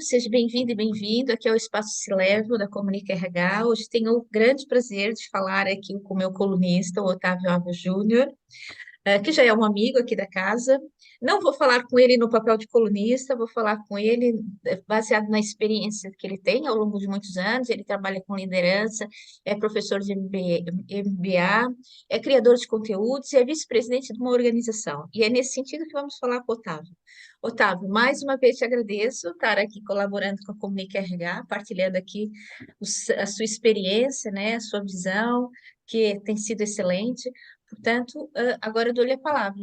seja bem-vindo e bem-vindo. Aqui é o Espaço Cilevo, da Comunica RH. Hoje tenho o grande prazer de falar aqui com o meu colunista, o Otávio Alves Júnior, que já é um amigo aqui da casa. Não vou falar com ele no papel de colunista, vou falar com ele baseado na experiência que ele tem ao longo de muitos anos. Ele trabalha com liderança, é professor de MBA, é criador de conteúdos e é vice-presidente de uma organização. E é nesse sentido que vamos falar com o Otávio. Otávio, mais uma vez te agradeço estar aqui colaborando com a Comunica RH, partilhando aqui a sua experiência, né, a sua visão, que tem sido excelente. Portanto, agora eu dou-lhe a palavra.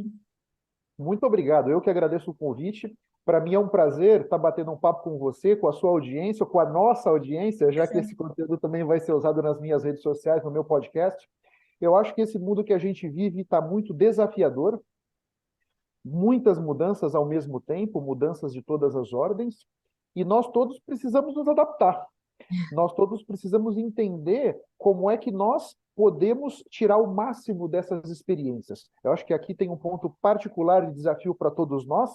Muito obrigado. Eu que agradeço o convite. Para mim é um prazer estar batendo um papo com você, com a sua audiência, com a nossa audiência, já que esse conteúdo também vai ser usado nas minhas redes sociais, no meu podcast. Eu acho que esse mundo que a gente vive está muito desafiador, muitas mudanças ao mesmo tempo, mudanças de todas as ordens, e nós todos precisamos nos adaptar. Nós todos precisamos entender como é que nós podemos tirar o máximo dessas experiências. Eu acho que aqui tem um ponto particular de desafio para todos nós,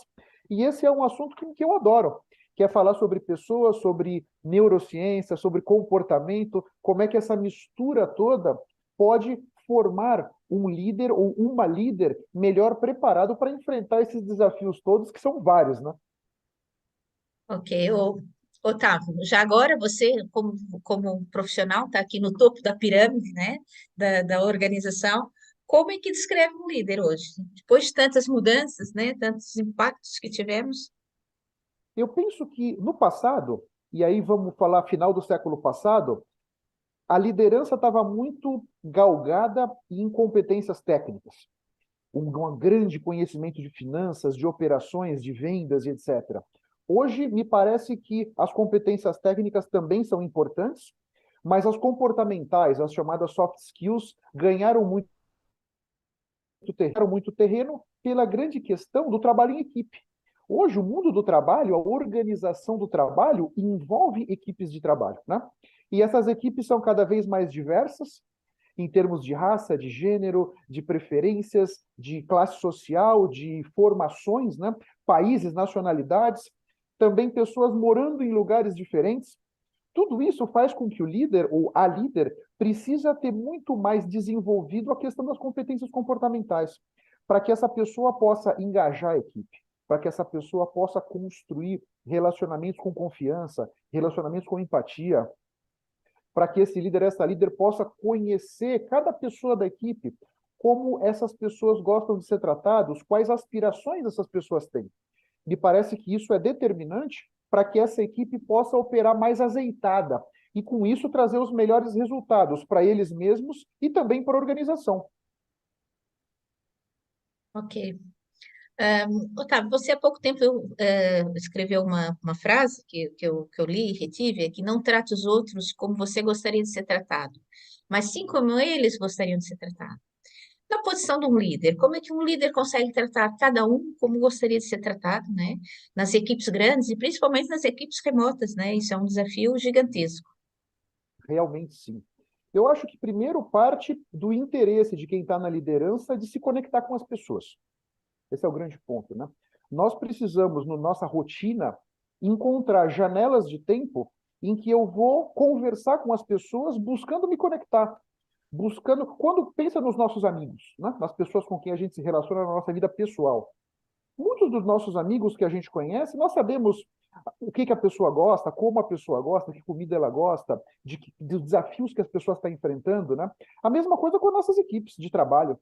e esse é um assunto que eu adoro, que é falar sobre pessoas, sobre neurociência, sobre comportamento, como é que essa mistura toda pode formar um líder ou uma líder melhor preparado para enfrentar esses desafios todos, que são vários, né? Ok, Otávio, já agora você, como profissional, está aqui no topo da pirâmide, né, da organização. Como é que descreve um líder hoje? Depois de tantas mudanças, né, tantos impactos que tivemos? Eu penso que no passado, e aí vamos falar final do século passado, a liderança estava muito galgada em competências técnicas, um grande conhecimento de finanças, de operações, de vendas e etc. Hoje, me parece que as competências técnicas também são importantes, mas as comportamentais, as chamadas soft skills, ganharam muito terreno pela grande questão do trabalho em equipe. Hoje, o mundo do trabalho, a organização do trabalho, envolve equipes de trabalho, né? E essas equipes são cada vez mais diversas, em termos de raça, de gênero, de preferências, de classe social, de formações, né? Países, nacionalidades, também pessoas morando em lugares diferentes. Tudo isso faz com que o líder ou a líder precisa ter muito mais desenvolvido a questão das competências comportamentais, para que essa pessoa possa engajar a equipe, para que essa pessoa possa construir relacionamentos com confiança, relacionamentos com empatia, para que esse líder, essa líder possa conhecer cada pessoa da equipe, como essas pessoas gostam de ser tratadas, quais aspirações essas pessoas têm. Me parece que isso é determinante para que essa equipe possa operar mais azeitada e, com isso, trazer os melhores resultados para eles mesmos e também para a organização. Ok. Otávio, você há pouco tempo escreveu uma frase que eu li e retive, é que não trate os outros como você gostaria de ser tratado, mas sim como eles gostariam de ser tratados. Na posição de um líder, como é que um líder consegue tratar cada um como gostaria de ser tratado, né? Nas equipes grandes e principalmente nas equipes remotas, né? Isso é um desafio gigantesco. Realmente, sim. Eu acho que, primeiro, parte do interesse de quem está na liderança de se conectar com as pessoas. Esse é o grande ponto, né? Nós precisamos, na nossa rotina, encontrar janelas de tempo em que eu vou conversar com as pessoas buscando me conectar, buscando, quando pensa nos nossos amigos, né? Nas pessoas com quem a gente se relaciona na nossa vida pessoal. Muitos dos nossos amigos que a gente conhece, nós sabemos o que a pessoa gosta, como a pessoa gosta, que comida ela gosta, dos desafios que as pessoas estão enfrentando, né? A mesma coisa com as nossas equipes de trabalho.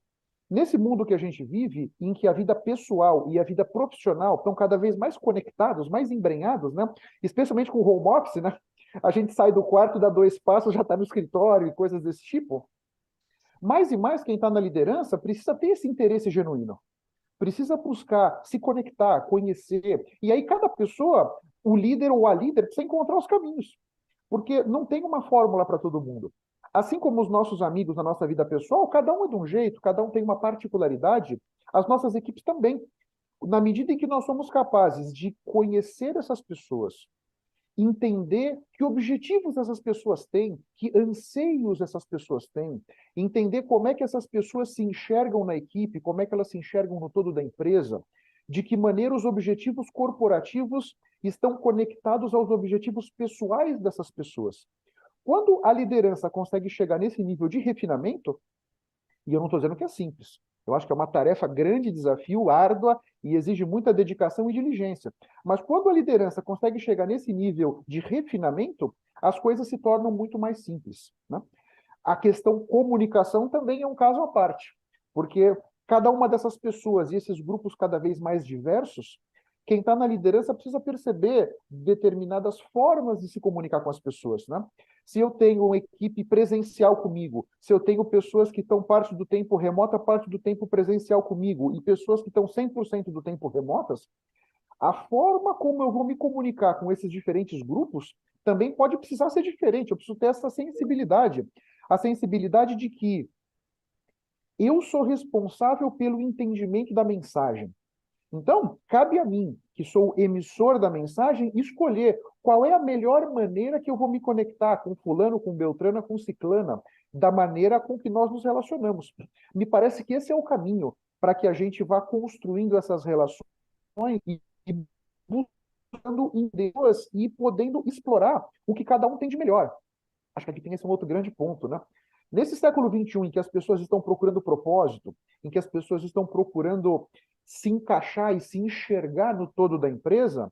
Nesse mundo que a gente vive, em que a vida pessoal e a vida profissional estão cada vez mais conectados, mais embrenhados, né? Especialmente com o home office, né? A gente sai do quarto, dá dois passos, já está no escritório e coisas desse tipo. Mais e mais, quem está na liderança precisa ter esse interesse genuíno. Precisa buscar se conectar, conhecer. E aí, cada pessoa, o líder ou a líder, precisa encontrar os caminhos. Porque não tem uma fórmula para todo mundo. Assim como os nossos amigos na nossa vida pessoal, cada um é de um jeito, cada um tem uma particularidade, as nossas equipes também. Na medida em que nós somos capazes de conhecer essas pessoas, entender que objetivos essas pessoas têm, que anseios essas pessoas têm, entender como é que essas pessoas se enxergam na equipe, como é que elas se enxergam no todo da empresa, de que maneira os objetivos corporativos estão conectados aos objetivos pessoais dessas pessoas. Quando a liderança consegue chegar nesse nível de refinamento, e eu não estou dizendo que é simples, eu acho que é uma tarefa grande, desafio, árdua e exige muita dedicação e diligência. Mas quando a liderança consegue chegar nesse nível de refinamento, as coisas se tornam muito mais simples, né? A questão comunicação também é um caso à parte, porque cada uma dessas pessoas e esses grupos cada vez mais diversos, quem está na liderança precisa perceber determinadas formas de se comunicar com as pessoas, né? Se eu tenho uma equipe presencial comigo, se eu tenho pessoas que estão parte do tempo remota, parte do tempo presencial comigo, e pessoas que estão 100% do tempo remotas, a forma como eu vou me comunicar com esses diferentes grupos também pode precisar ser diferente. Eu preciso ter essa sensibilidade. A sensibilidade de que eu sou responsável pelo entendimento da mensagem. Então, cabe a mim, que sou o emissor da mensagem, escolher qual é a melhor maneira que eu vou me conectar com fulano, com beltrana, com ciclana, da maneira com que nós nos relacionamos. Me parece que esse é o caminho para que a gente vá construindo essas relações e buscando em Deus e podendo explorar o que cada um tem de melhor. Acho que aqui tem esse um outro grande ponto, né? Nesse século XXI, em que as pessoas estão procurando propósito, em que as pessoas estão procurando se encaixar e se enxergar no todo da empresa,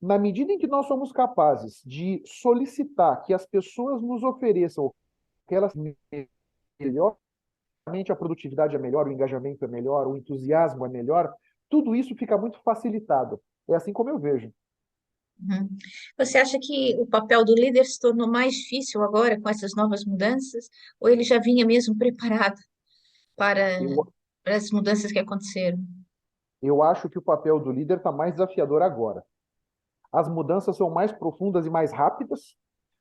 na medida em que nós somos capazes de solicitar que as pessoas nos ofereçam que elas melhor, a produtividade é melhor, o engajamento é melhor, o entusiasmo é melhor, tudo isso fica muito facilitado. É assim como eu vejo. Uhum. Você acha que o papel do líder se tornou mais difícil agora com essas novas mudanças? Ou ele já vinha mesmo preparado para, Eu, para as mudanças que aconteceram? eu acho que o papel do líder está mais desafiador agora. As mudanças são mais profundas e mais rápidas.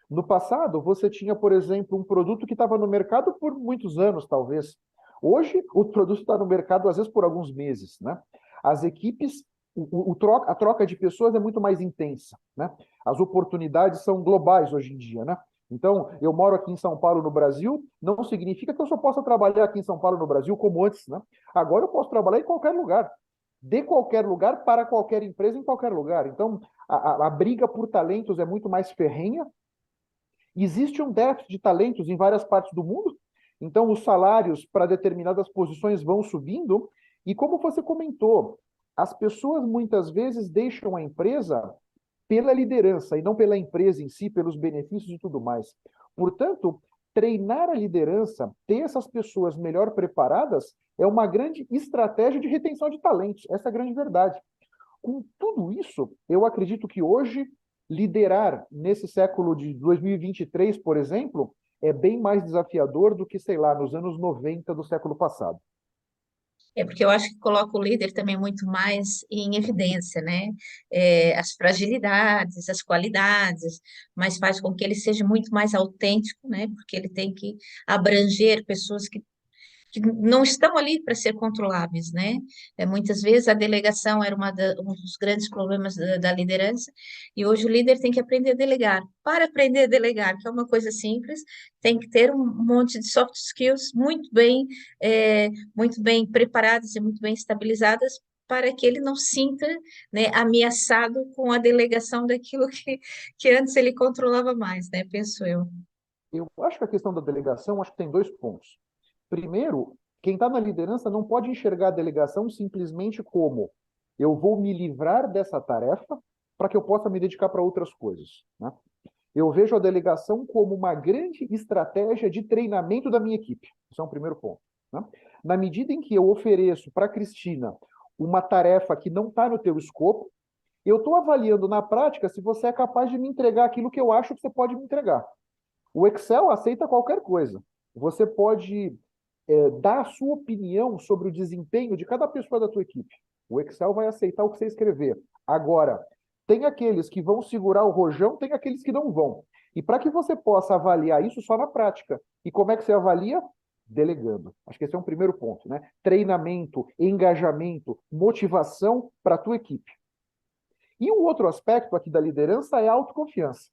No passado, você tinha, por exemplo, um produto que estava no mercado por muitos anos, talvez. Hoje, o produto está no mercado, às vezes, por alguns meses, né? As equipes, a troca de pessoas é muito mais intensa, né? As oportunidades são globais hoje em dia, né? Então, eu moro aqui em São Paulo, no Brasil, não significa que eu só possa trabalhar aqui em São Paulo, no Brasil, como antes, né? Agora eu posso trabalhar em qualquer lugar, de qualquer lugar, para qualquer empresa, em qualquer lugar. Então, a briga por talentos é muito mais ferrenha. Existe um déficit de talentos em várias partes do mundo, então os salários para determinadas posições vão subindo, e como você comentou, as pessoas muitas vezes deixam a empresa pela liderança e não pela empresa em si, pelos benefícios e tudo mais. Portanto, treinar a liderança, ter essas pessoas melhor preparadas, é uma grande estratégia de retenção de talentos. Essa é a grande verdade. Com tudo isso, eu acredito que hoje liderar nesse século de 2023, por exemplo, é bem mais desafiador do que, sei lá, nos anos 90 do século passado. É porque eu acho que coloca o líder também muito mais em evidência, né? É, as fragilidades, as qualidades, mas faz com que ele seja muito mais autêntico, né? Porque ele tem que abranger pessoas que não estão ali para ser controláveis, né? Muitas vezes a delegação era um dos grandes problemas da liderança, e hoje o líder tem que aprender a delegar. Para aprender a delegar, que é uma coisa simples, tem que ter um monte de soft skills muito bem preparadas e muito bem estabilizadas, para que ele não sinta, né, ameaçado com a delegação daquilo que antes ele controlava mais, né? Penso eu. Eu acho que a questão da delegação, acho que tem dois pontos. Primeiro, quem está na liderança não pode enxergar a delegação simplesmente como eu vou me livrar dessa tarefa para que eu possa me dedicar para outras coisas, né? Eu vejo a delegação como uma grande estratégia de treinamento da minha equipe. Esse é um primeiro ponto, né? Na medida em que eu ofereço para a Cristina uma tarefa que não está no teu escopo, eu estou avaliando na prática se você é capaz de me entregar aquilo que eu acho que você pode me entregar. O Excel aceita qualquer coisa. Você pode dar a sua opinião sobre o desempenho de cada pessoa da tua equipe. O Excel vai aceitar o que você escrever. Agora, tem aqueles que vão segurar o rojão, tem aqueles que não vão. E para que você possa avaliar isso só na prática. E como é que você avalia? Delegando. Acho que esse é um primeiro ponto, né? Treinamento, engajamento, motivação para a tua equipe. E um outro aspecto aqui da liderança é a autoconfiança.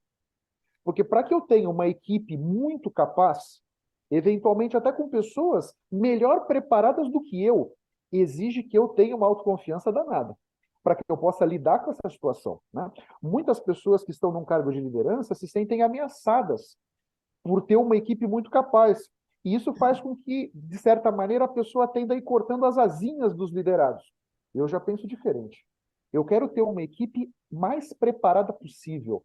Porque para que eu tenha uma equipe muito capaz, eventualmente até com pessoas melhor preparadas do que eu, exige que eu tenha uma autoconfiança danada. para que eu possa lidar com essa situação, né? Muitas pessoas que estão num cargo de liderança se sentem ameaçadas por ter uma equipe muito capaz. E isso faz com que, de certa maneira, a pessoa tenda a ir cortando as asinhas dos liderados. Eu já penso diferente. Eu quero ter uma equipe mais preparada possível.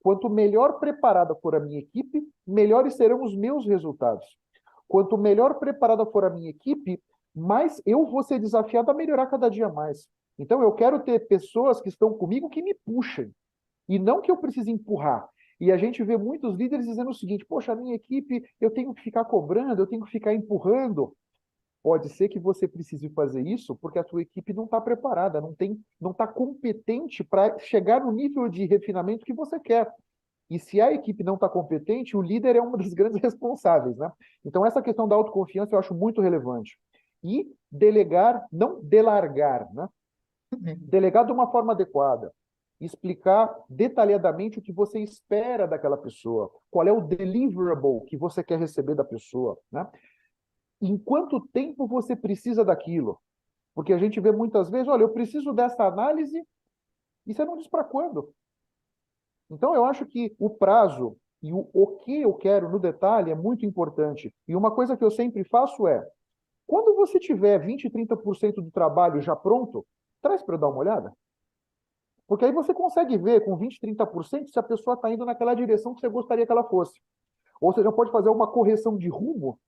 Quanto melhor preparada for a minha equipe, melhores serão os meus resultados. Quanto melhor preparada for a minha equipe, mais eu vou ser desafiado a melhorar cada dia mais. Então, eu quero ter pessoas que estão comigo que me puxem, e não que eu precise empurrar. E a gente vê muitos líderes dizendo o seguinte: poxa, a minha equipe, eu tenho que ficar cobrando, eu tenho que ficar empurrando. Pode ser que você precise fazer isso porque a sua equipe não está preparada, não está competente para chegar no nível de refinamento que você quer. E se a equipe não está competente, o líder é uma das grandes responsáveis, né? Então, essa questão da autoconfiança eu acho muito relevante. E delegar, não delargar, né? Delegar de uma forma adequada. Explicar detalhadamente o que você espera daquela pessoa. Qual é o deliverable que você quer receber da pessoa, né? Em quanto tempo você precisa daquilo? Porque a gente vê muitas vezes, olha, eu preciso dessa análise, e você não diz para quando. Então, eu acho que o prazo e o que eu quero no detalhe é muito importante. E uma coisa que eu sempre faço é, quando você tiver 20, 30% do trabalho já pronto, traz para eu dar uma olhada. Porque aí você consegue ver com 20, 30% se a pessoa está indo naquela direção que você gostaria que ela fosse. Ou você já pode fazer uma correção de rumo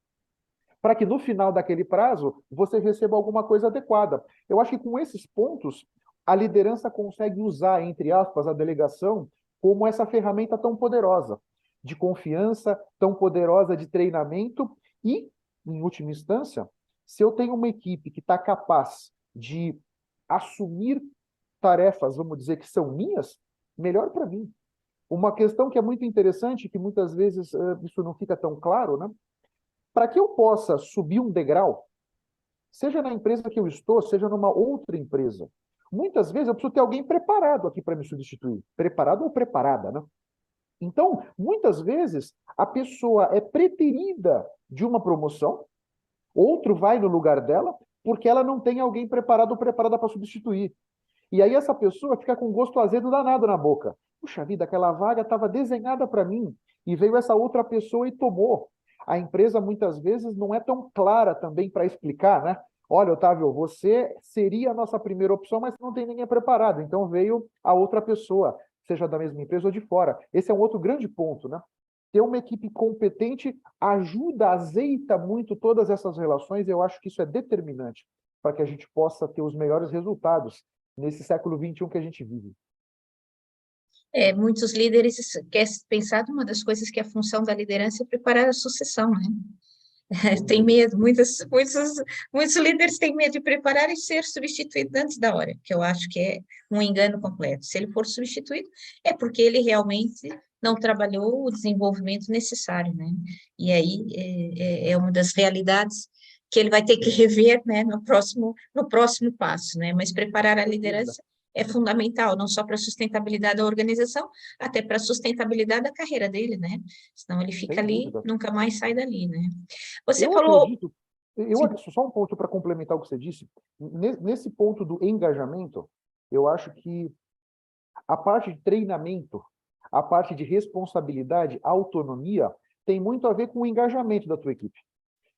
para que no final daquele prazo você receba alguma coisa adequada. Eu acho que com esses pontos, a liderança consegue usar, entre aspas, a delegação como essa ferramenta tão poderosa de confiança, tão poderosa de treinamento e, em última instância, se eu tenho uma equipe que está capaz de assumir tarefas, vamos dizer, que são minhas, melhor para mim. Uma questão que é muito interessante, que muitas vezes isso não fica tão claro, né? Para que eu possa subir um degrau, seja na empresa que eu estou, seja numa outra empresa, muitas vezes eu preciso ter alguém preparado aqui para me substituir. Preparado ou preparada, né? Então, muitas vezes, a pessoa é preterida de uma promoção, outro vai no lugar dela, porque ela não tem alguém preparado ou preparada para substituir. E aí essa pessoa fica com gosto azedo danado na boca. Puxa vida, aquela vaga estava desenhada para mim e veio essa outra pessoa e tomou. A empresa muitas vezes não é tão clara também para explicar, né? Olha, Otávio, você seria a nossa primeira opção, mas não tem ninguém preparado. Então veio a outra pessoa, seja da mesma empresa ou de fora. Esse é um outro grande ponto, né? Ter uma equipe competente ajuda, azeita muito todas essas relações. Eu acho que isso é determinante para que a gente possa ter os melhores resultados nesse século XXI que a gente vive. Muitos líderes querem pensar uma das coisas que é a função da liderança é preparar a sucessão, né? Tem medo, muitos líderes têm medo de preparar e ser substituído antes da hora, que eu acho que é um engano completo. Se ele for substituído, é porque ele realmente não trabalhou o desenvolvimento necessário, né? E aí é uma das realidades que ele vai ter que rever, né, no próximo passo, né? Mas preparar a liderança é fundamental, não só para a sustentabilidade da organização, até para a sustentabilidade da carreira dele, né? Senão ele fica Sem ali, dúvida. nunca mais sai dali, né? Você Eu falou, acredito, sim, só um ponto para complementar o que você disse. Nesse ponto do engajamento, eu acho que a parte de treinamento, a parte de responsabilidade, autonomia, tem muito a ver com o engajamento da tua equipe.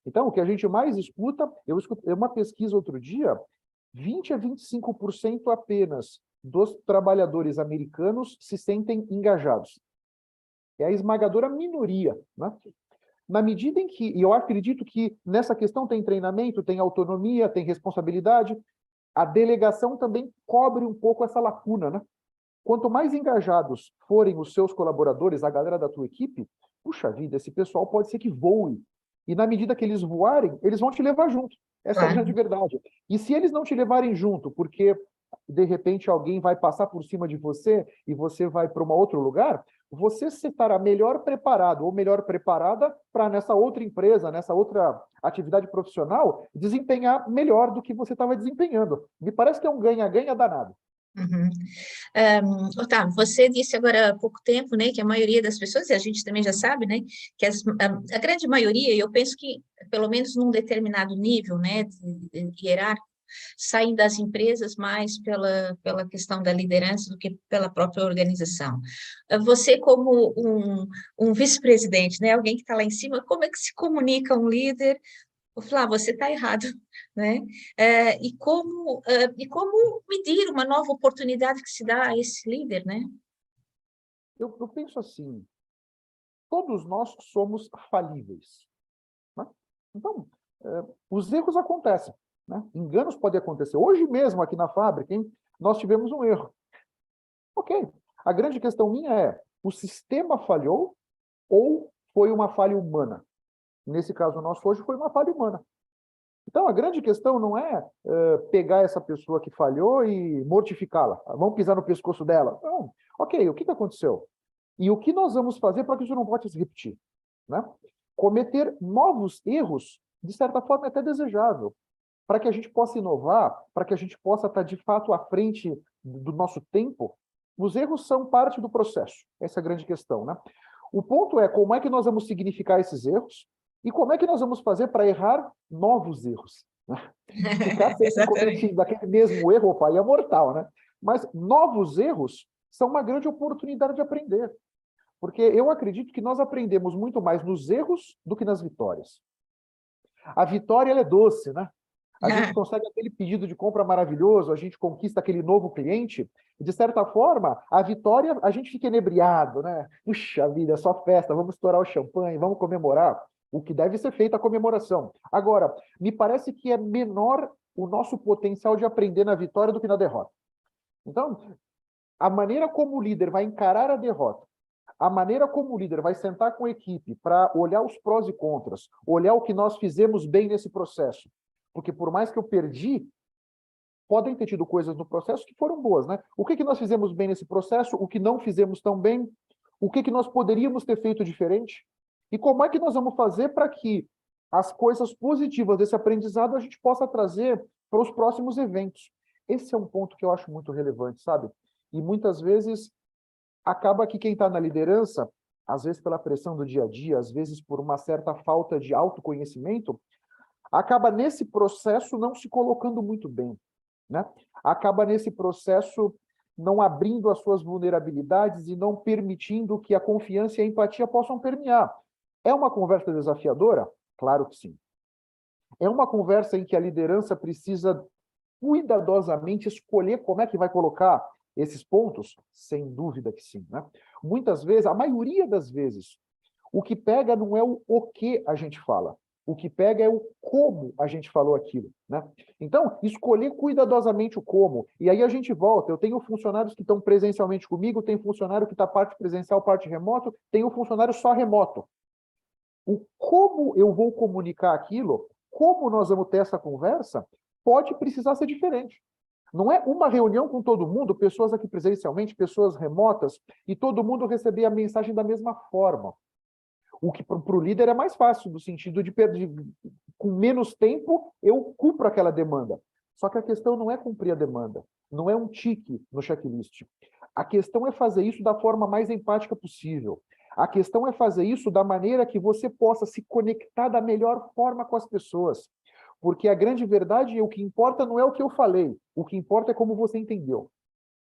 Então, o que a gente mais escuta, eu escutei uma pesquisa outro dia, 20 a 25% apenas dos trabalhadores americanos se sentem engajados. É a esmagadora minoria, né? Na medida em que, e eu acredito que nessa questão tem treinamento, tem autonomia, tem responsabilidade, a delegação também cobre um pouco essa lacuna, né? Quanto mais engajados forem os seus colaboradores, a galera da tua equipe, puxa vida, esse pessoal pode ser que voe. E na medida que eles voarem, eles vão te levar junto. Essa é a grande claro. verdade. E se eles não te levarem junto, porque de repente alguém vai passar por cima de você e você vai para um outro lugar, você estará melhor preparado ou melhor preparada para nessa outra empresa, nessa outra atividade profissional, desempenhar melhor do que você estava desempenhando. Me parece que é um ganha-ganha danado. Uhum. Otávio, você disse agora há pouco tempo, né, que a maioria das pessoas, e a gente também já sabe, né, que a grande maioria, eu penso que, pelo menos num determinado nível, né, hierárquico, saem das empresas mais pela questão da liderança do que pela própria organização. Você, como um vice-presidente, né, alguém que está lá em cima, como é que se comunica um líder? Vou falar, você está errado, né? E como medir uma nova oportunidade que se dá a esse líder, né? Eu penso assim, todos nós somos falíveis, né? Então, os erros acontecem, né? Enganos podem acontecer. Hoje mesmo, aqui na fábrica, hein, nós tivemos um erro. Ok. A grande questão minha é, o sistema falhou ou foi uma falha humana? Nesse caso nosso hoje foi uma falha humana. Então, a grande questão não é pegar essa pessoa que falhou e mortificá-la. Vamos pisar no pescoço dela. Não. Ok, o que aconteceu? E o que nós vamos fazer para que isso não volte a se repetir? Né? Cometer novos erros, de certa forma, é até desejável, para que a gente possa inovar, para que a gente possa estar, de fato, à frente do nosso tempo. Os erros são parte do processo. Essa é a grande questão. Né? O ponto é como é que nós vamos significar esses erros e como é que nós vamos fazer para errar novos erros. Né? Ficar sempre Exatamente. cometindo aquele mesmo erro, opa, é mortal, né? Mas novos erros são uma grande oportunidade de aprender. Porque eu acredito que nós aprendemos muito mais nos erros do que nas vitórias. A vitória, ela é doce, né? A gente consegue aquele pedido de compra maravilhoso, a gente conquista aquele novo cliente, e de certa forma, a vitória, a gente fica inebriado, né? Puxa vida, é só festa, vamos estourar o champanhe, vamos comemorar. O que deve ser feita a comemoração. Agora, me parece que é menor o nosso potencial de aprender na vitória do que na derrota. Então, a maneira como o líder vai encarar a derrota, a maneira como o líder vai sentar com a equipe para olhar os prós e contras, olhar o que nós fizemos bem nesse processo, porque por mais que eu perdi, podem ter tido coisas no processo que foram boas, né? O que nós fizemos bem nesse processo, o que não fizemos tão bem, o que nós poderíamos ter feito diferente, e como é que nós vamos fazer para que as coisas positivas desse aprendizado a gente possa trazer para os próximos eventos. Esse é um ponto que eu acho muito relevante, sabe? E muitas vezes acaba que quem está na liderança, às vezes pela pressão do dia a dia, às vezes por uma certa falta de autoconhecimento, acaba nesse processo não se colocando muito bem, né? Acaba nesse processo não abrindo as suas vulnerabilidades e não permitindo que a confiança e a empatia possam permear. É uma conversa desafiadora? Claro que sim. É uma conversa em que a liderança precisa cuidadosamente escolher como é que vai colocar esses pontos? Sem dúvida que sim, né? Muitas vezes, a maioria das vezes, o que pega não é o que a gente fala, o que pega é o como a gente falou aquilo, né? Então, escolher cuidadosamente o como. E aí a gente volta. Eu tenho funcionários que estão presencialmente comigo, tem funcionário que está parte presencial, parte remoto, tem um funcionário só remoto. O como eu vou comunicar aquilo, como nós vamos ter essa conversa, pode precisar ser diferente. Não é uma reunião com todo mundo, pessoas aqui presencialmente, pessoas remotas, e todo mundo receber a mensagem da mesma forma. O que para o líder é mais fácil, no sentido de com menos tempo, eu cumpro aquela demanda. Só que a questão não é cumprir a demanda, não é um tique no checklist. A questão é fazer isso da forma mais empática possível. A questão é fazer isso da maneira que você possa se conectar da melhor forma com as pessoas. Porque a grande verdade, o que importa não é o que eu falei, o que importa é como você entendeu.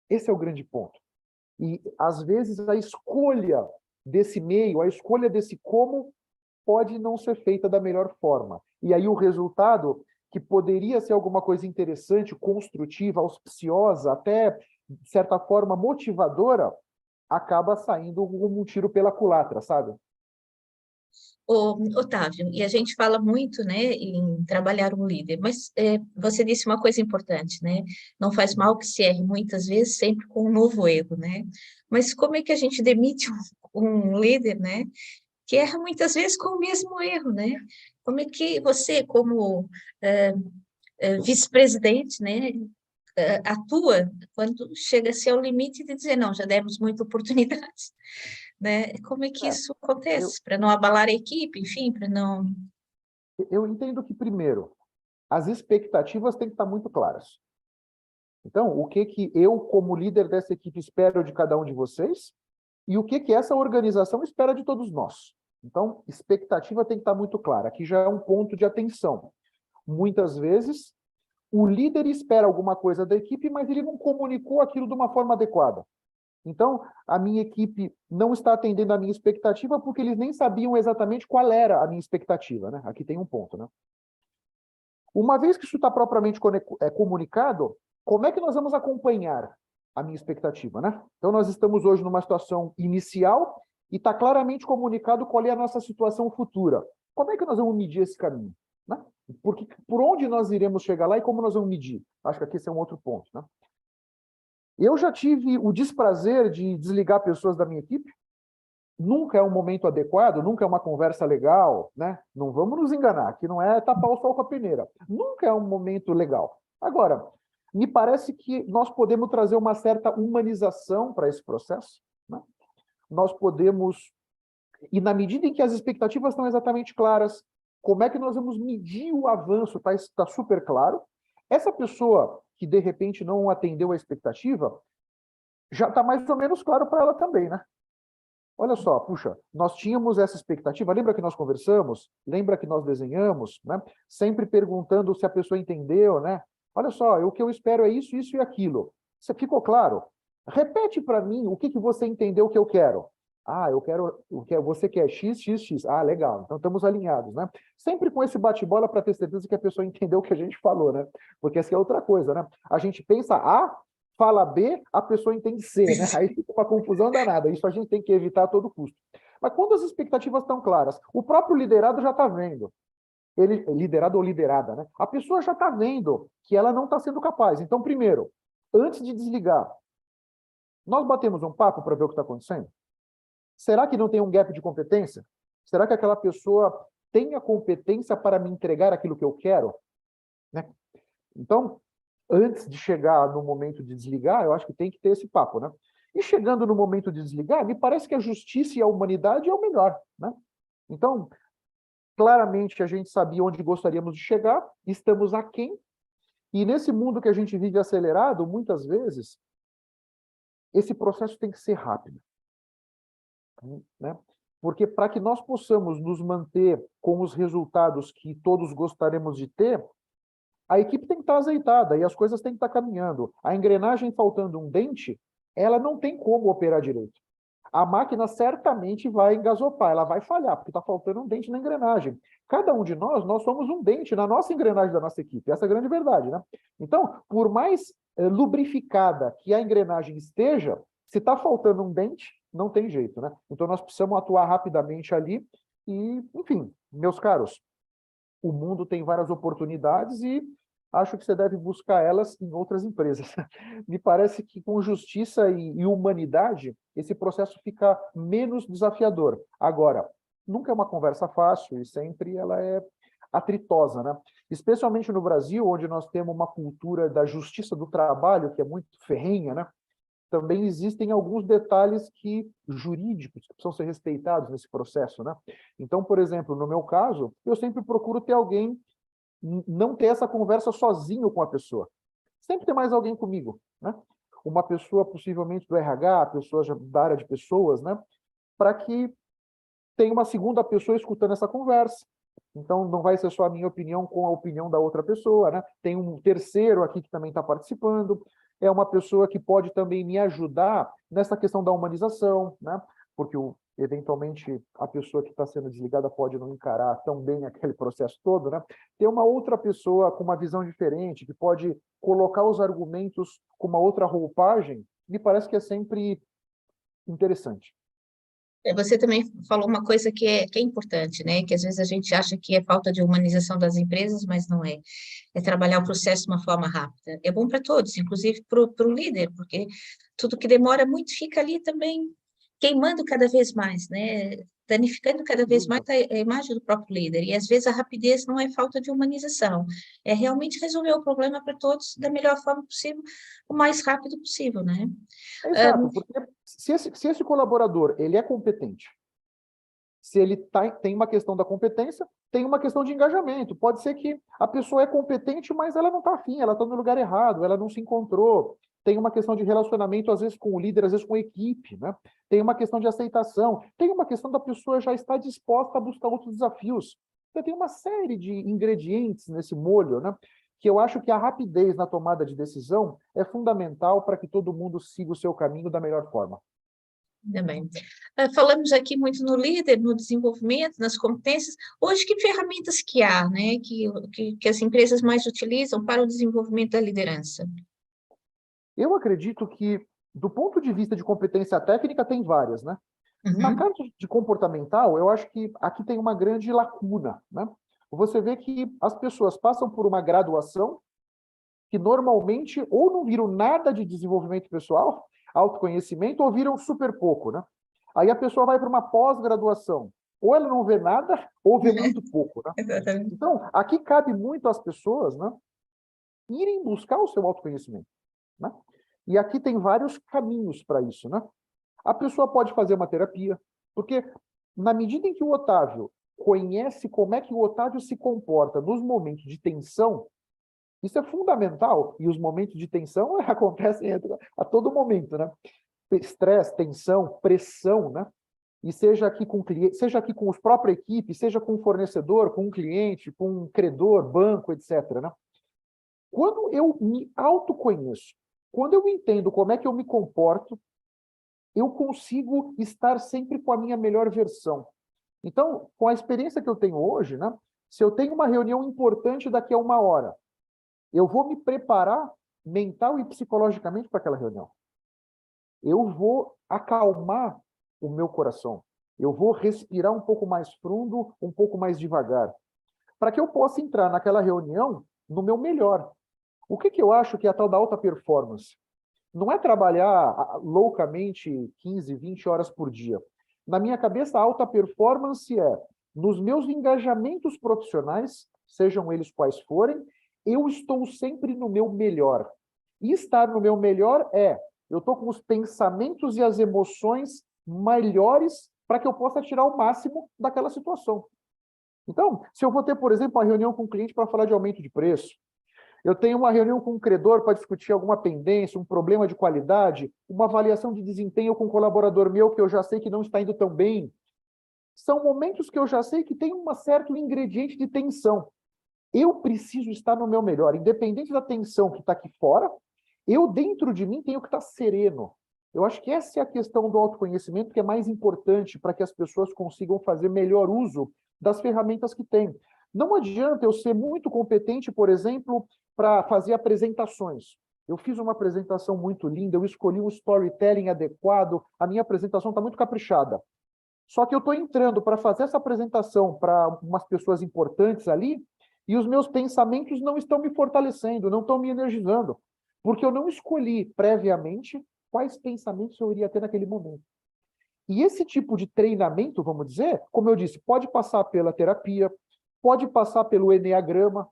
Esse é o grande ponto. E, às vezes, a escolha desse meio, a escolha desse como, pode não ser feita da melhor forma. E aí o resultado, que poderia ser alguma coisa interessante, construtiva, auspiciosa, até, de certa forma, motivadora, acaba saindo como um tiro pela culatra, sabe? Otávio, e a gente fala muito, né, em trabalhar um líder, mas você disse uma coisa importante, né? Não faz mal que se erre muitas vezes, sempre com um novo erro, né? Mas como é que a gente demite um líder, né, que erra muitas vezes com o mesmo erro, né? Como é que você, como vice-presidente, né, atua quando chega-se ao limite de dizer, não, já demos muita oportunidade, né? Como é que É, isso eu, acontece? Para não abalar a equipe, enfim, para não... eu entendo que, primeiro, as expectativas têm que estar muito claras. Então, o que eu, como líder dessa equipe, espero de cada um de vocês e o que essa organização espera de todos nós. Então, expectativa tem que estar muito clara. Aqui já é um ponto de atenção. Muitas vezes, O líder espera alguma coisa da equipe, mas ele não comunicou aquilo de uma forma adequada. Então, a minha equipe não está atendendo a minha expectativa porque eles nem sabiam exatamente qual era a minha expectativa, né? Aqui tem um ponto, né? Uma vez que isso está propriamente comunicado, como é que nós vamos acompanhar a minha expectativa, né? Então, nós estamos hoje numa situação inicial e está claramente comunicado qual é a nossa situação futura. Como é que nós vamos medir esse caminho, né? Porque, por onde nós iremos chegar lá e como nós vamos medir? Acho que aqui esse é um outro ponto, né? Eu já tive o desprazer de desligar pessoas da minha equipe. Nunca é um momento adequado, nunca é uma conversa legal, né? Não vamos nos enganar, que não é tapar o sol com a peneira. Nunca é um momento legal. Agora, me parece que nós podemos trazer uma certa humanização para esse processo, né? Nós podemos, e na medida em que as expectativas estão exatamente claras, como é que nós vamos medir o avanço? Tá super claro. Essa pessoa que de repente não atendeu a expectativa, já está mais ou menos claro para ela também, né? Olha só, puxa, nós tínhamos essa expectativa, lembra que nós conversamos? Lembra que nós desenhamos, né? Sempre perguntando se a pessoa entendeu, né? Olha só, o que eu espero é isso, isso e aquilo. Isso ficou claro? Repete para mim o que você entendeu que eu quero. Ah, eu quero o que você quer X, X, X. Ah, legal. Então estamos alinhados, né? Sempre com esse bate-bola para ter certeza que a pessoa entendeu o que a gente falou, né? Porque essa é outra coisa, né? A gente pensa A, fala B, a pessoa entende C, né? Aí fica uma confusão danada. Isso a gente tem que evitar a todo custo. Mas quando as expectativas estão claras, o próprio liderado já está vendo. Ele, liderado ou liderada, né? A pessoa já está vendo que ela não está sendo capaz. Então, primeiro, antes de desligar, nós batemos um papo para ver o que está acontecendo? Será que não tem um gap de competência? Será que aquela pessoa tem a competência para me entregar aquilo que eu quero? Né? Então, antes de chegar no momento de desligar, eu acho que tem que ter esse papo, né? E chegando no momento de desligar, me parece que a justiça e a humanidade é o melhor, né? Então, claramente a gente sabia onde gostaríamos de chegar, estamos aquém, e nesse mundo que a gente vive acelerado, muitas vezes, esse processo tem que ser rápido, né? Porque para que nós possamos nos manter com os resultados que todos gostaríamos de ter, a equipe tem que estar azeitada e as coisas têm que estar caminhando. A engrenagem faltando um dente, ela não tem como operar direito. A máquina certamente vai engasopar, ela vai falhar, porque está faltando um dente na engrenagem. Cada um de nós somos um dente na nossa engrenagem da nossa equipe. Essa é a grande verdade, né? Então, por mais lubrificada que a engrenagem esteja, se está faltando um dente, não tem jeito, né? Então, nós precisamos atuar rapidamente ali e, enfim, meus caros, o mundo tem várias oportunidades e acho que você deve buscar elas em outras empresas. Me parece que com justiça e humanidade, esse processo fica menos desafiador. Agora, nunca é uma conversa fácil e sempre ela é atritosa, né? Especialmente no Brasil, onde nós temos uma cultura da justiça do trabalho que é muito ferrenha, né? Também existem alguns detalhes jurídicos que precisam ser respeitados nesse processo, né? Então, por exemplo, no meu caso, eu sempre procuro ter alguém, não ter essa conversa sozinho com a pessoa. Sempre tem mais alguém comigo, né? Uma pessoa possivelmente do RH, pessoa da área de pessoas, né? Para que tenha uma segunda pessoa escutando essa conversa. Então, não vai ser só a minha opinião com a opinião da outra pessoa, né? Tem um terceiro aqui que também está participando. É uma pessoa que pode também me ajudar nessa questão da humanização, né? Porque, eventualmente, a pessoa que está sendo desligada pode não encarar tão bem aquele processo todo, né? Ter uma outra pessoa com uma visão diferente, que pode colocar os argumentos com uma outra roupagem, me parece que é sempre interessante. Você também falou uma coisa que é importante, né? Que às vezes a gente acha que é falta de humanização das empresas, mas não é. É trabalhar o processo de uma forma rápida. É bom para todos, inclusive para o líder, porque tudo que demora muito fica ali também queimando cada vez mais, né? Danificando cada vez mais a imagem do próprio líder. E às vezes a rapidez não é falta de humanização, é realmente resolver o problema para todos da melhor forma possível, o mais rápido possível, né? Exato, porque se esse colaborador ele é competente, se ele tem uma questão da competência, tem uma questão de engajamento. Pode ser que a pessoa é competente, mas ela não está afim, ela está no lugar errado, ela não se encontrou. Tem uma questão de relacionamento, às vezes, com o líder, às vezes com a equipe, né? Tem uma questão de aceitação, tem uma questão da pessoa já estar disposta a buscar outros desafios. Então, tem uma série de ingredientes nesse molho, né? que eu acho que a rapidez na tomada de decisão é fundamental para que todo mundo siga o seu caminho da melhor forma. Ainda bem. Falamos aqui muito no líder, no desenvolvimento, nas competências. Hoje, que ferramentas que há, né, que as empresas mais utilizam para o desenvolvimento da liderança? Eu acredito que, do ponto de vista de competência técnica, tem várias, né? Na Uhum. parte de comportamental, eu acho que aqui tem uma grande lacuna, né? Você vê que as pessoas passam por uma graduação que normalmente ou não viram nada de desenvolvimento pessoal, autoconhecimento, ou viram super pouco, né? Aí a pessoa vai para uma pós-graduação, ou ela não vê nada, ou vê muito pouco, né? Exatamente. Então, aqui cabe muito às pessoas, né, irem buscar o seu autoconhecimento, né? E aqui tem vários caminhos para isso, né? A pessoa pode fazer uma terapia, porque na medida em que o Otávio conhece como é que o Otávio se comporta nos momentos de tensão, isso é fundamental, e os momentos de tensão acontecem a todo momento, né? Estresse, tensão, pressão, né? E seja aqui com cliente, seja aqui com a própria equipe, seja com o fornecedor, com um cliente, com um credor, banco, etc., né? Quando eu me autoconheço, quando eu entendo como é que eu me comporto, eu consigo estar sempre com a minha melhor versão. Então, com a experiência que eu tenho hoje, né? Se eu tenho uma reunião importante daqui a 1 hora, eu vou me preparar mental e psicologicamente para aquela reunião. Eu vou acalmar o meu coração. Eu vou respirar um pouco mais fundo, um pouco mais devagar, para que eu possa entrar naquela reunião no meu melhor. O que eu acho que é a tal da alta performance? Não é trabalhar loucamente 15, 20 horas por dia. Na minha cabeça, a alta performance é, nos meus engajamentos profissionais, sejam eles quais forem, eu estou sempre no meu melhor. E estar no meu melhor é, eu estou com os pensamentos e as emoções melhores para que eu possa tirar o máximo daquela situação. Então, se eu vou ter, por exemplo, uma reunião com o cliente para falar de aumento de preço, eu tenho uma reunião com um credor para discutir alguma pendência, um problema de qualidade, uma avaliação de desempenho com um colaborador meu que eu já sei que não está indo tão bem. São momentos que eu já sei que tem um certo ingrediente de tensão. Eu preciso estar no meu melhor, independente da tensão que está aqui fora, eu dentro de mim tenho que estar sereno. Eu acho que essa é a questão do autoconhecimento que é mais importante para que as pessoas consigam fazer melhor uso das ferramentas que têm. Não adianta eu ser muito competente, por exemplo, para fazer apresentações. Eu fiz uma apresentação muito linda, eu escolhi um storytelling adequado, a minha apresentação está muito caprichada. Só que eu estou entrando para fazer essa apresentação para umas pessoas importantes ali, e os meus pensamentos não estão me fortalecendo, não estão me energizando, porque eu não escolhi previamente quais pensamentos eu iria ter naquele momento. E esse tipo de treinamento, vamos dizer, como eu disse, pode passar pela terapia, pode passar pelo Eneagrama,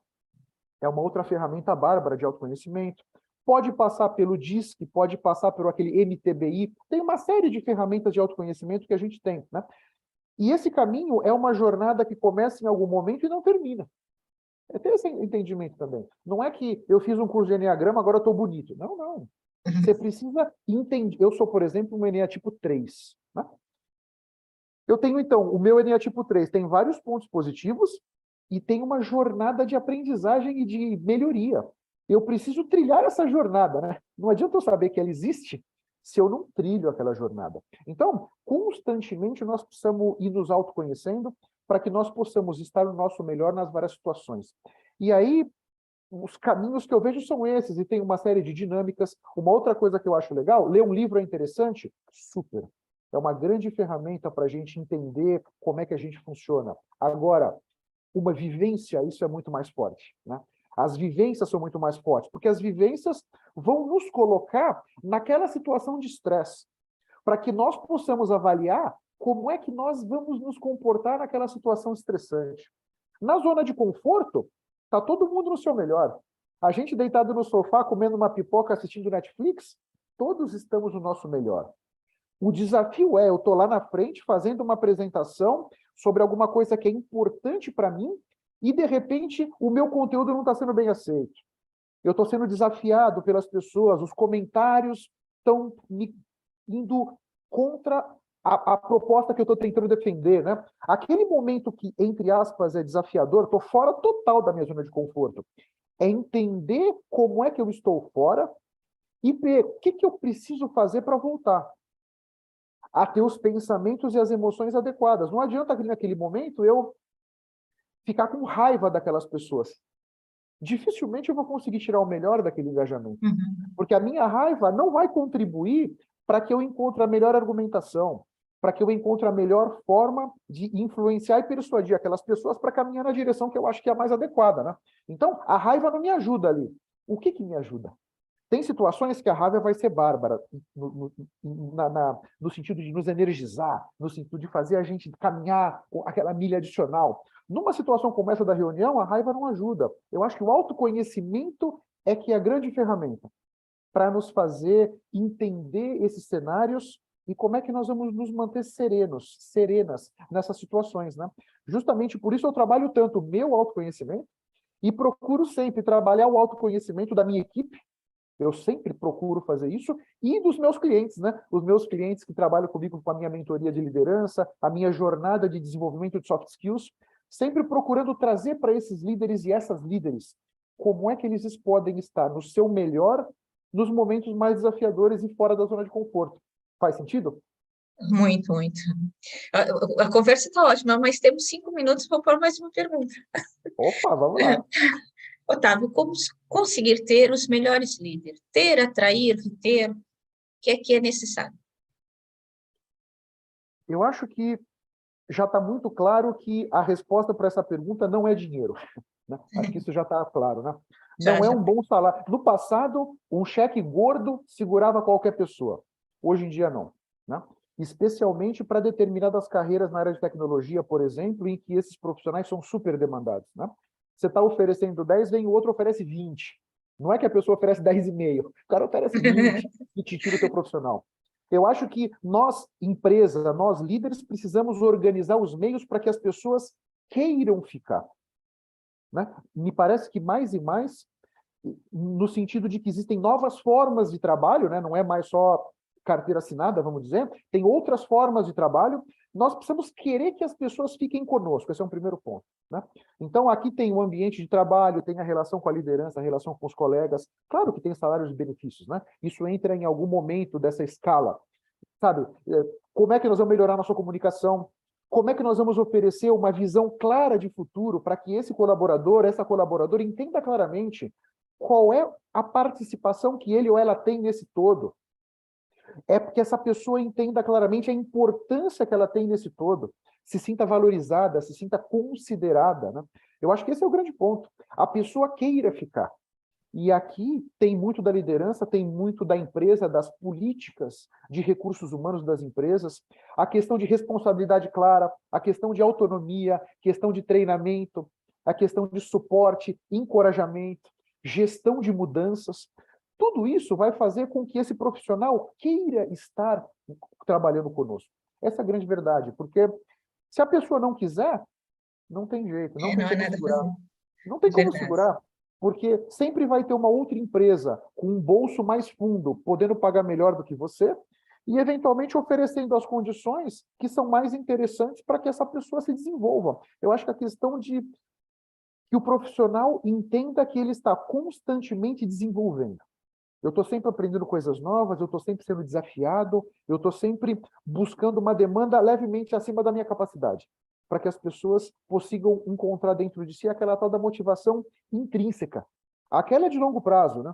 é uma outra ferramenta bárbara de autoconhecimento, pode passar pelo DISC, pode passar por aquele MTBI, tem uma série de ferramentas de autoconhecimento que a gente tem, né? E esse caminho é uma jornada que começa em algum momento e não termina. É ter esse entendimento também. Não é que eu fiz um curso de Eneagrama, agora eu estou bonito. Não, não. Você precisa entender. Eu sou, por exemplo, um Enea tipo 3. Né? Eu tenho, então, o meu Enea tipo 3 tem vários pontos positivos e tem uma jornada de aprendizagem e de melhoria. Eu preciso trilhar essa jornada, né? Não adianta eu saber que ela existe se eu não trilho aquela jornada. Então, constantemente nós precisamos ir nos autoconhecendo para que nós possamos estar no nosso melhor nas várias situações. E aí, os caminhos que eu vejo são esses, e tem uma série de dinâmicas. Uma outra coisa que eu acho legal, ler um livro é interessante? Super. É uma grande ferramenta para a gente entender como é que a gente funciona. Agora, uma vivência, isso é muito mais forte, né? As vivências são muito mais fortes, porque as vivências vão nos colocar naquela situação de estresse, para que nós possamos avaliar como é que nós vamos nos comportar naquela situação estressante. Na zona de conforto, está todo mundo no seu melhor. A gente deitado no sofá, comendo uma pipoca, assistindo Netflix, todos estamos no nosso melhor. O desafio é, eu estou lá na frente fazendo uma apresentação sobre alguma coisa que é importante para mim e, de repente, o meu conteúdo não está sendo bem aceito. Eu estou sendo desafiado pelas pessoas, os comentários estão me indo contra a proposta que eu estou tentando defender, né? Aquele momento que, entre aspas, é desafiador, estou fora total da minha zona de conforto. É entender como é que eu estou fora e ver o que eu preciso fazer para voltar a ter os pensamentos e as emoções adequadas. Não adianta naquele momento eu ficar com raiva daquelas pessoas. Dificilmente eu vou conseguir tirar o melhor daquele engajamento. Uhum. Porque a minha raiva não vai contribuir para que eu encontre a melhor argumentação, para que eu encontre a melhor forma de influenciar e persuadir aquelas pessoas para caminhar na direção que eu acho que é a mais adequada, né? Então, a raiva não me ajuda ali. O que me ajuda? Tem situações que a raiva vai ser bárbara, no sentido de nos energizar, no sentido de fazer a gente caminhar aquela milha adicional. Numa situação como essa da reunião, a raiva não ajuda. Eu acho que o autoconhecimento é que é a grande ferramenta para nos fazer entender esses cenários e como é que nós vamos nos manter serenas nessas situações, né? Justamente por isso eu trabalho tanto o meu autoconhecimento e procuro sempre trabalhar o autoconhecimento da minha equipe. Eu sempre procuro fazer isso e dos meus clientes, né? Os meus clientes que trabalham comigo com a minha mentoria de liderança, a minha jornada de desenvolvimento de soft skills, sempre procurando trazer para esses líderes e essas líderes como é que eles podem estar no seu melhor nos momentos mais desafiadores e fora da zona de conforto. Faz sentido? Muito, muito. A conversa está ótima, mas temos 5 minutos para pôr mais uma pergunta. Opa, vamos lá. Otávio, como conseguir ter os melhores líderes? Ter, atrair, reter, o que é necessário? Eu acho que já está muito claro que a resposta para essa pergunta não é dinheiro. Né? Acho que isso já está claro. Né? Já, Não é já. um bom salário. No passado, um cheque gordo segurava qualquer pessoa. Hoje em dia, não. Né? Especialmente para determinadas carreiras na área de tecnologia, por exemplo, em que esses profissionais são super demandados. Né? Você está oferecendo 10, vem o outro oferece 20. Não é que a pessoa oferece 10,5. O cara oferece 20 e te tira o teu profissional. Eu acho que nós, empresa, nós líderes, precisamos organizar os meios para que as pessoas queiram ficar. Né? Me parece que mais e mais, no sentido de que existem novas formas de trabalho, né? Não é mais só carteira assinada, vamos dizer, tem outras formas de trabalho, nós precisamos querer que as pessoas fiquem conosco, esse é um primeiro ponto. Né? Então, aqui tem o ambiente de trabalho, tem a relação com a liderança, a relação com os colegas, claro que tem salários e benefícios, né? Isso entra em algum momento dessa escala, sabe? Como é que nós vamos melhorar a nossa comunicação? Como é que nós vamos oferecer uma visão clara de futuro para que esse colaborador, essa colaboradora entenda claramente qual é a participação que ele ou ela tem nesse todo? É porque essa pessoa entenda claramente a importância que ela tem nesse todo, se sinta valorizada, se sinta considerada, né? Eu acho que esse é o grande ponto. A pessoa queira ficar. E aqui tem muito da liderança, tem muito da empresa, das políticas de recursos humanos das empresas, a questão de responsabilidade clara, a questão de autonomia, questão de treinamento, a questão de suporte, encorajamento, gestão de mudanças. Tudo isso vai fazer com que esse profissional queira estar trabalhando conosco. Essa é a grande verdade, porque se a pessoa não quiser, não tem jeito, não tem Não é como nada segurar. fazer. Não tem como Verdade. segurar, porque sempre vai ter uma outra empresa com um bolso mais fundo, podendo pagar melhor do que você, e eventualmente oferecendo as condições que são mais interessantes para que essa pessoa se desenvolva. Eu acho que a questão de que o profissional entenda que ele está constantemente desenvolvendo. Eu estou sempre aprendendo coisas novas, eu estou sempre sendo desafiado, eu estou sempre buscando uma demanda levemente acima da minha capacidade, para que as pessoas consigam encontrar dentro de si aquela tal da motivação intrínseca. Aquela é de longo prazo, né?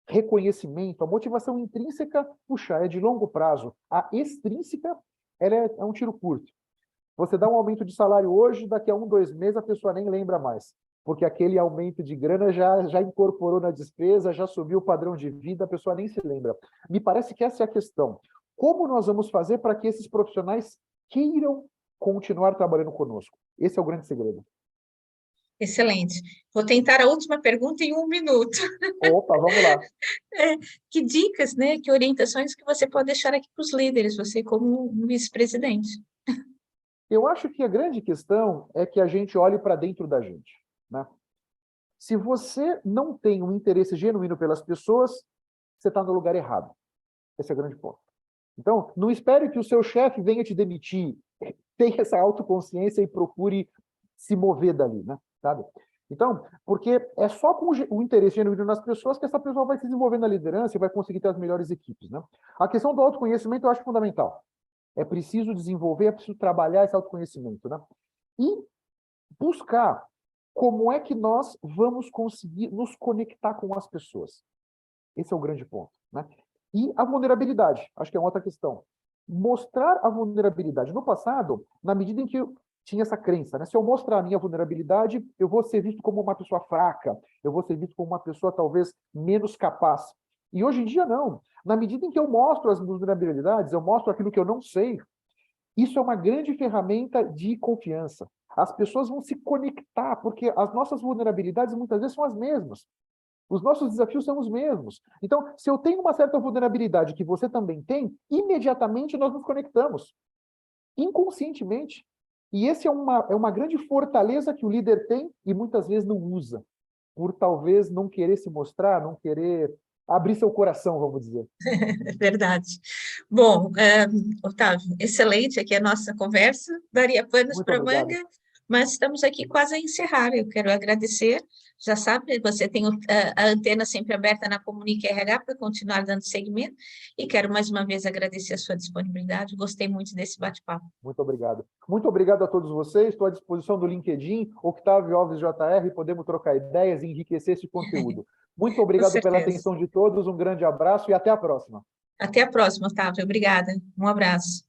Reconhecimento, a motivação intrínseca, puxa, é de longo prazo. A extrínseca, ela é um tiro curto. Você dá um aumento de salário hoje, daqui a 1, 2 meses a pessoa nem lembra mais, porque aquele aumento de grana já incorporou na despesa, já subiu o padrão de vida, a pessoa nem se lembra. Me parece que essa é a questão. Como nós vamos fazer para que esses profissionais queiram continuar trabalhando conosco? Esse é o grande segredo. Excelente. Vou tentar a última pergunta em 1 minuto. Opa, vamos lá. Que dicas, né, que orientações que você pode deixar aqui para os líderes, você como um vice-presidente? Eu acho que a grande questão é que a gente olhe para dentro da gente, né? Se você não tem um interesse genuíno pelas pessoas, você está no lugar errado. Esse é o grande ponto. Então, não espere que o seu chefe venha te demitir. Tenha essa autoconsciência e procure se mover dali, né? Sabe? Então, porque é só com o interesse genuíno nas pessoas que essa pessoa vai se desenvolver na liderança e vai conseguir ter as melhores equipes, né? A questão do autoconhecimento eu acho fundamental. É preciso desenvolver, é preciso trabalhar esse autoconhecimento, né? E buscar como é que nós vamos conseguir nos conectar com as pessoas. Esse é o grande ponto, né? E a vulnerabilidade, acho que é uma outra questão. Mostrar a vulnerabilidade. No passado, na medida em que eu tinha essa crença, né? Se eu mostrar a minha vulnerabilidade, eu vou ser visto como uma pessoa fraca, eu vou ser visto como uma pessoa talvez menos capaz. E hoje em dia, não. Na medida em que eu mostro as vulnerabilidades, eu mostro aquilo que eu não sei, isso é uma grande ferramenta de confiança. As pessoas vão se conectar, porque as nossas vulnerabilidades muitas vezes são as mesmas. Os nossos desafios são os mesmos. Então, se eu tenho uma certa vulnerabilidade que você também tem, imediatamente nós nos conectamos, inconscientemente. E esse é uma grande fortaleza que o líder tem e muitas vezes não usa, por talvez não querer se mostrar, não querer abrir seu coração, vamos dizer. É verdade. Bom, Otávio, excelente aqui a nossa conversa, daria panos Muito para obrigado. manga, mas estamos aqui quase a encerrar. Eu quero agradecer. Já sabe, você tem a antena sempre aberta na Comunica RH para continuar dando seguimento, e quero mais uma vez agradecer a sua disponibilidade. Gostei muito desse bate-papo. Muito obrigado. Muito obrigado a todos vocês. Estou à disposição do LinkedIn, Octávio Alves JR, podemos trocar ideias e enriquecer esse conteúdo. Muito Com obrigado pela certeza. atenção de todos, um grande abraço e até a próxima. Até a próxima, Otávio. Obrigada. Um abraço.